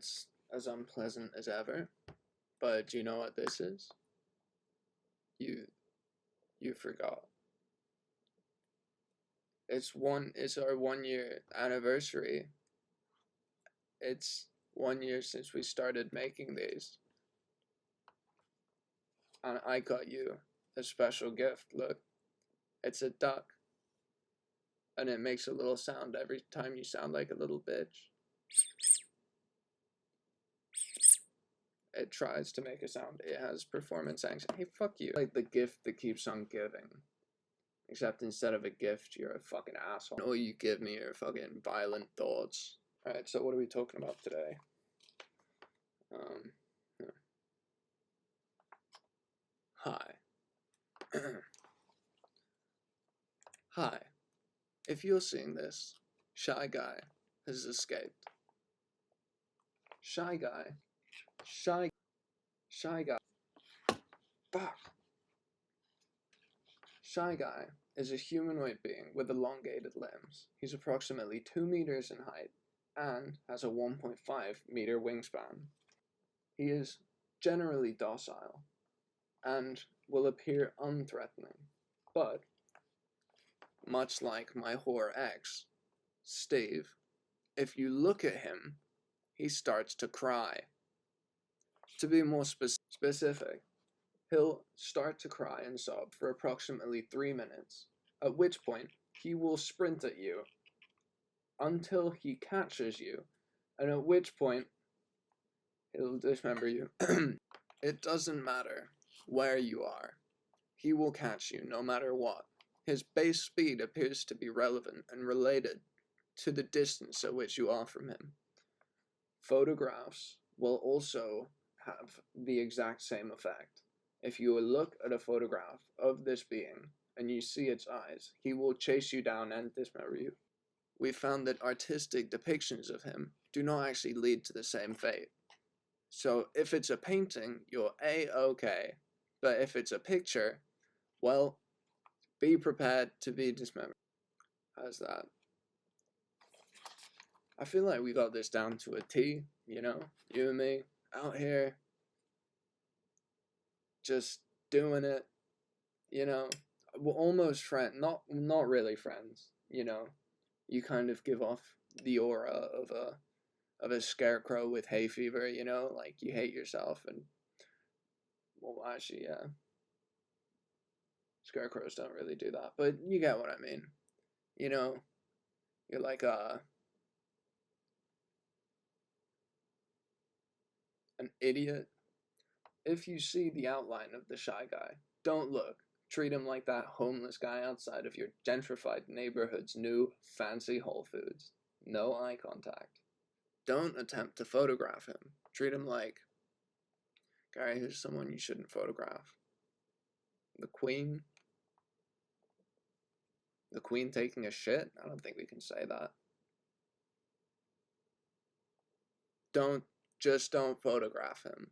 that's as unpleasant as ever. But do you know what this is? You forgot. It's our 1 year anniversary. It's 1 year since we started making these. And I got you a special gift. Look, it's a duck. And it makes a little sound every time you sound like a little bitch. It tries to make a sound. It has performance anxiety. Hey, fuck you. Like the gift that keeps on giving. Except instead of a gift, you're a fucking asshole. All you give me are fucking violent thoughts. Alright, so what are we talking about today? Yeah. Hi. Hi. If you're seeing this, Shy Guy has escaped. Shy Guy. Shy Guy. Fuck. Shy Guy is a humanoid being with elongated limbs. He's approximately 2 meters in height and has a 1.5 meter wingspan. He is generally docile and will appear unthreatening, but much like my whore ex, Steve, if you look at him, he starts to cry. To be more specific, he'll start to cry and sob for approximately 3 minutes, at which point he will sprint at you until he catches you, and at which point he'll dismember you. It doesn't matter where you are, he will catch you no matter what. His base speed appears to be relevant and related to the distance at which you are from him. Photographs will also have the exact same effect. If you look at a photograph of this being and you see its eyes, he will chase you down and dismember you. We found that artistic depictions of him do not actually lead to the same fate. So if it's a painting, you're A-okay. But if it's a picture, well, be prepared to be dismembered. How's that? I feel like we got this down to a T, you know? You and me, out here, just doing it, you know? We're almost friends, not really friends, you know? You kind of give off the aura of a scarecrow with hay fever, you know? Like, you hate yourself, and, well, actually, yeah. Scarecrows don't really do that, but you get what I mean. You know? You're like, an idiot. If you see the outline of the Shy Guy, don't look. Treat him like that homeless guy outside of your gentrified neighborhood's new fancy Whole Foods. No eye contact. Don't attempt to photograph him. Treat him like, Gary, here's someone you shouldn't photograph. The Queen? The Queen taking a shit? I don't think we can say that. Just don't photograph him.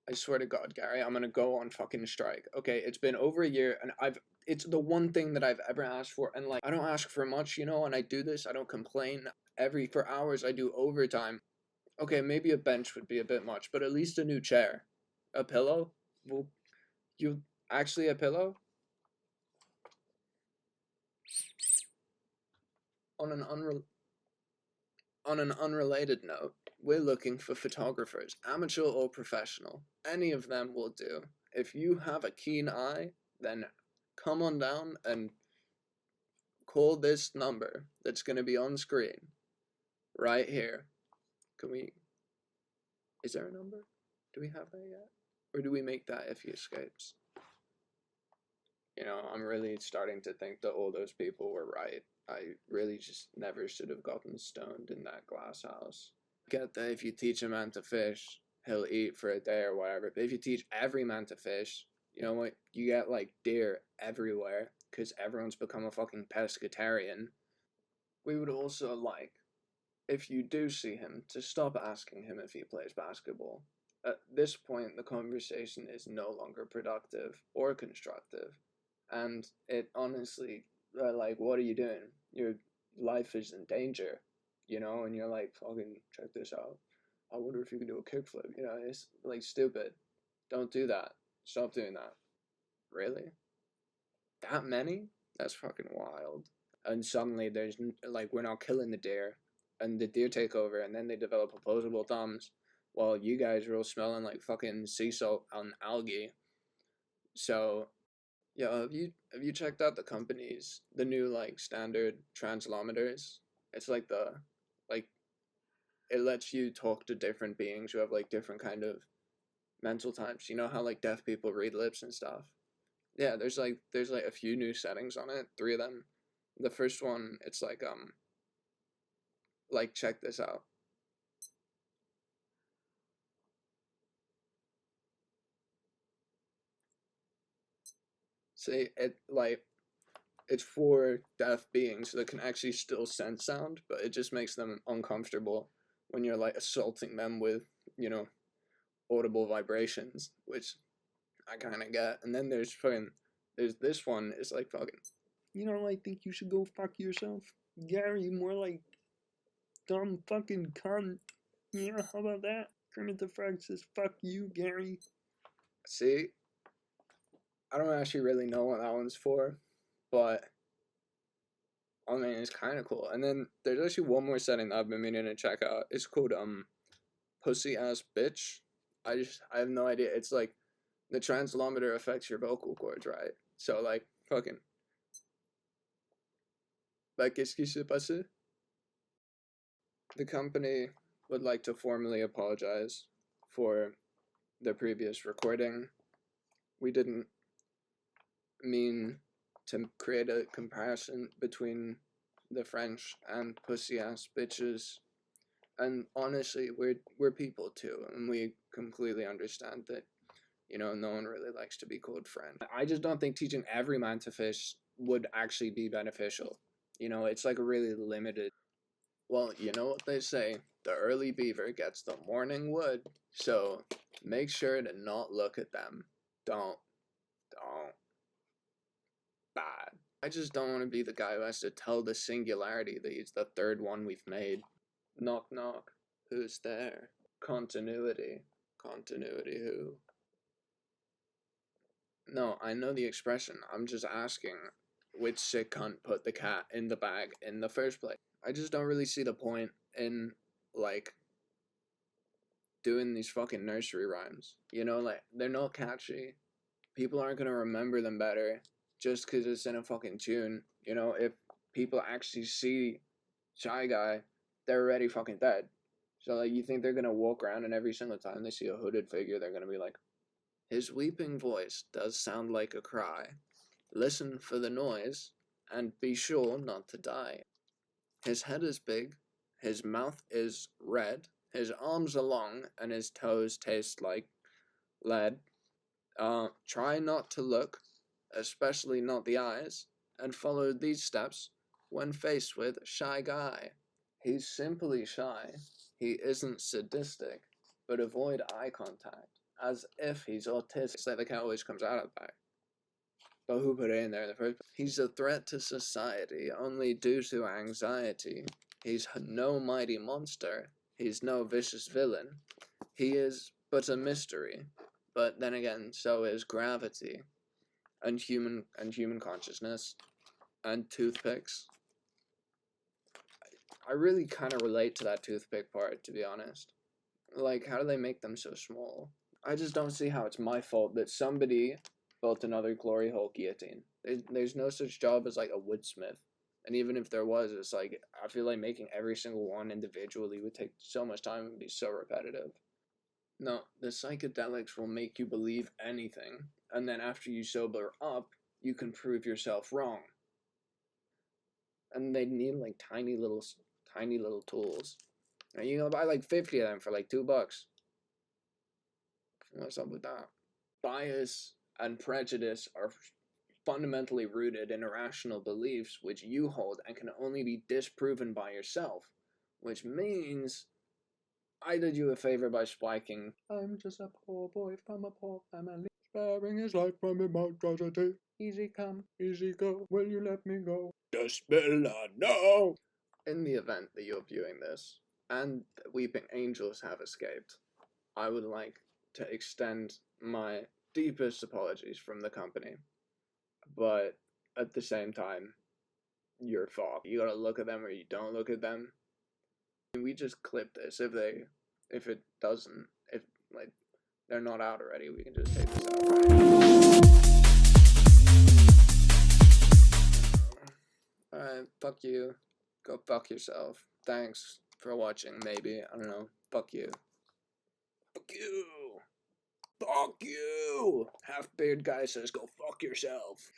I swear to God, Gary, I'm gonna go on fucking strike. Okay, it's been over a year, and it's the one thing that I've ever asked for, and like, I don't ask for much, you know, and I do this, I don't complain. For hours, I do overtime. Okay, maybe a bench would be a bit much, but at least a new chair. A pillow? Well, actually a pillow? On an unrelated note, we're looking for photographers, amateur or professional. Any of them will do. If you have a keen eye, then come on down and call this number that's going to be on screen right here. Is there a number? Do we have that yet? Or do we make that if he escapes? You know, I'm really starting to think that all those people were right. I really just never should have gotten stoned in that glass house. Get that if you teach a man to fish, he'll eat for a day or whatever. But if you teach every man to fish, you know what? You get like deer everywhere because everyone's become a fucking pescatarian. We would also like, if you do see him, to stop asking him if he plays basketball. At this point, the conversation is no longer productive or constructive. And it honestly, like, what are you doing? Your life is in danger. you know, and you're like, fucking check this out. I wonder if you can do a kickflip. You know, it's like stupid. Don't do that. Stop doing that. Really? That many? That's fucking wild. And suddenly there's like we're not killing the deer, and the deer take over, and then they develop opposable thumbs, while you guys are all smelling like fucking sea salt and algae. So yeah, have you checked out the companies, the new like standard translometers? It's like like it lets you talk to different beings who have like different kind of mental types. You know how like deaf people read lips and stuff. Yeah, there's like a few new settings on it, 3 of them. The first one, it's like check this out. See, it's for deaf beings that can actually still sense sound, but it just makes them uncomfortable when you're like assaulting them with, you know, audible vibrations, which I kind of get. And then there's this one. It's like fucking. You know, I think you should go fuck yourself, Gary. More like dumb fucking cunt. Yeah, how about that? Kermit the Frog says fuck you, Gary. See, I don't actually really know what that one's for, but I mean it's kind of cool. And then there's actually one more setting that I've been meaning to check out. It's called pussy ass bitch. I have no idea. It's like the translometer affects your vocal cords, right? So like fucking like qu'est-ce qui s'est passé? The company would like to formally apologize for the previous recording. We didn't mean to create a comparison between the French and pussy ass bitches. And honestly, we're people too, and we completely understand that, you know, no one really likes to be called friend. I just don't think teaching every man to fish would actually be beneficial. You know, it's like a really limited. Well, you know what they say, the early beaver gets the morning wood, so make sure to not look at them. Don't. Bad. I just don't want to be the guy who has to tell the singularity that he's the third one we've made. Knock knock. Who's there? Continuity. Continuity who? No, I know the expression. I'm just asking which sick cunt put the cat in the bag in the first place. I just don't really see the point in, like, doing these fucking nursery rhymes. You know, like, they're not catchy. People aren't gonna remember them better just because it's in a fucking tune. You know, if people actually see Shy Guy, they're already fucking dead. So, like, you think they're gonna walk around and every single time they see a hooded figure, they're gonna be like, his weeping voice does sound like a cry. Listen for the noise, and be sure not to die. His head is big, his mouth is red, his arms are long, and his toes taste like lead. Try not to look, especially not the eyes, and follow these steps when faced with Shy Guy. He's simply shy. He isn't sadistic, but avoid eye contact, as if he's autistic. It's like the cat always comes out of the bag. But who put it in there in the first place? He's a threat to society only due to anxiety. He's no mighty monster. He's no vicious villain. He is but a mystery. But then again, so is gravity, and human consciousness, and toothpicks. I really kind of relate to that toothpick part, to be honest. Like, how do they make them so small? I just don't see how it's my fault that somebody built another glory hole guillotine. There's no such job as like a woodsmith. And even if there was, it's like, I feel like making every single one individually would take so much time and be so repetitive. No, the psychedelics will make you believe anything, and then after you sober up, you can prove yourself wrong. And they need like tiny little tools. And you can buy like 50 of them for like $2. What's up with that? Bias and prejudice are fundamentally rooted in irrational beliefs which you hold and can only be disproven by yourself, which means I did you a favor by spiking, I'm just a poor boy from a poor family, sparing his life from immortality. Easy come, easy go, will you let me go? Desbella, no! In the event that you're viewing this, and the Weeping Angels have escaped, I would like to extend my deepest apologies from the company. But at the same time, you're fucked. You gotta look at them or you don't look at them. We just clip this. If it doesn't, if like they're not out already, we can just take this out. Alright, fuck you. Go fuck yourself. Thanks for watching, maybe. I don't know. Fuck you. Fuck you. Fuck you. Half-beard guy says go fuck yourself.